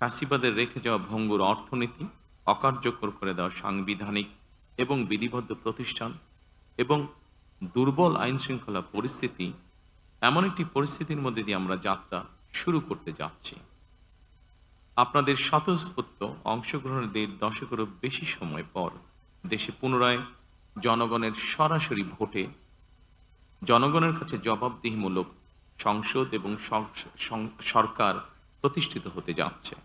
ফ্যাসিবাদের রেখে যাওয়া ভঙ্গুর অর্থনীতি, অকার্যকর করে দেওয়া সাংবিধানিক এবং বিধিবদ্ধ প্রতিষ্ঠান এবং দুর্বল আইনশৃঙ্খলা পরিস্থিতি, এমন একটি পরিস্থিতির মধ্যে দিয়ে আমরা যাত্রা শুরু করতে যাচ্ছি। আপনাদের স্বতঃস্ফূর্ত অংশগ্রহণের ১.৫ দশকেরও বেশি সময় পর দেশে পুনরায় জনগণের সরাসরি ভোটে জনগণের কাছে জবাবদিহিমূলক সংসদ এবং সরকার প্রতিষ্ঠিত হতে যাচ্ছে।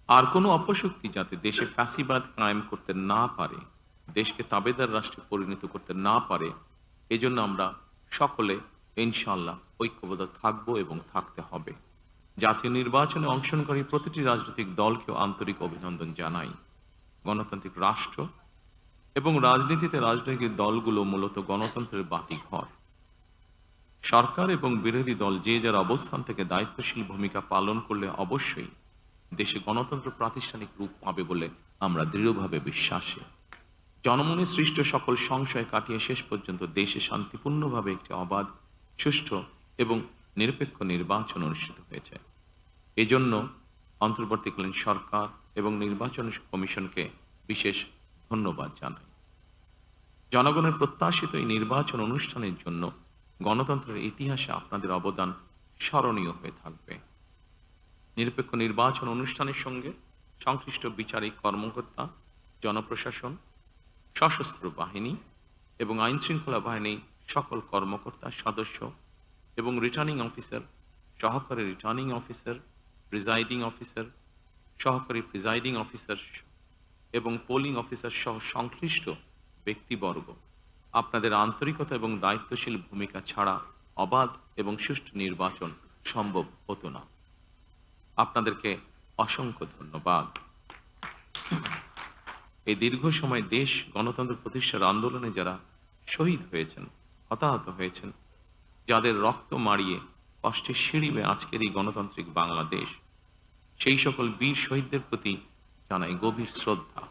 আর কোনো অপশক্তি যাতে দেশে ফ্যাসিবাদ কায়েম করতে না পারে, দেশকে তাবেদার রাষ্ট্রে পরিণত করতে না পারে, এজন্য আমরা সকলে ইনশাআল্লাহ ঐক্যবদ্ধ থাকব এবং থাকতে হবে। জাতীয় নির্বাচনে অংশগ্রহণকারী প্রতিটি রাজনৈতিক দলকেও আন্তরিক অভিনন্দন জানাই। গণতান্ত্রিক রাষ্ট্র এবং রাজনীতিতে রাজনৈতিক দলগুলো মূলত গণতন্ত্রের বাতিঘর। সরকার এবং বিরোধী দল যে যার অবস্থান থেকে দায়িত্বশীল ভূমিকা পালন করলে অবশ্যই দেশে গণতন্ত্র প্রাতিষ্ঠানিক রূপ পাবে বলে আমরা দৃঢ়ভাবে বিশ্বাসী। জনমনে সৃষ্ট সকল সংশয় কাটিয়ে শেষ পর্যন্ত দেশে শান্তিপূর্ণভাবে একটি অবাধ, সুষ্ঠু এবং নিরপেক্ষ নির্বাচন অনুষ্ঠিত হয়েছে। এজন্য অন্তর্বর্তীকালীন সরকার এবং নির্বাচন কমিশনকে বিশেষ ধন্যবাদ জানাই। জনগণের প্রত্যাশিত এই নির্বাচন অনুষ্ঠানের জন্য গণতন্ত্রের ইতিহাসে আপনাদের অবদান স্মরণীয় হয়ে থাকবে। নিরপেক্ষ নির্বাচন অনুষ্ঠানের সঙ্গে সংশ্লিষ্ট বিচারিক কর্মকর্তা, জনপ্রশাসন, সশস্ত্র বাহিনী এবং আইনশৃঙ্খলা বাহিনী সকল কর্মকর্তা, সদস্য এবং রিটার্নিং অফিসার, সহকারী রিটার্নিং অফিসার, প্রিজাইডিং অফিসার, সহকারী প্রিজাইডিং অফিসার এবং পোলিং অফিসার সহ সংশ্লিষ্ট ব্যক্তিবর্গ, আপনাদের আন্তরিকতা এবং দায়িত্বশীল ভূমিকা ছাড়া অবাধ এবং সুষ্ঠু নির্বাচন সম্ভব হতো না। আপনাদেরকে অসংখ্য ধন্যবাদ। এই দীর্ঘ সময় দেশ গণতন্ত্র প্রতিষ্ঠার আন্দোলনে যারা শহীদ হয়েছেন, হতাহত হয়েছেন, যাদের রক্ত মাড়িয়ে কষ্টের সিঁড়ি বেয়ে আজকের এই গণতান্ত্রিক বাংলাদেশ, সেই সকল বীর শহীদদের প্রতি জানাই গভীর শ্রদ্ধা।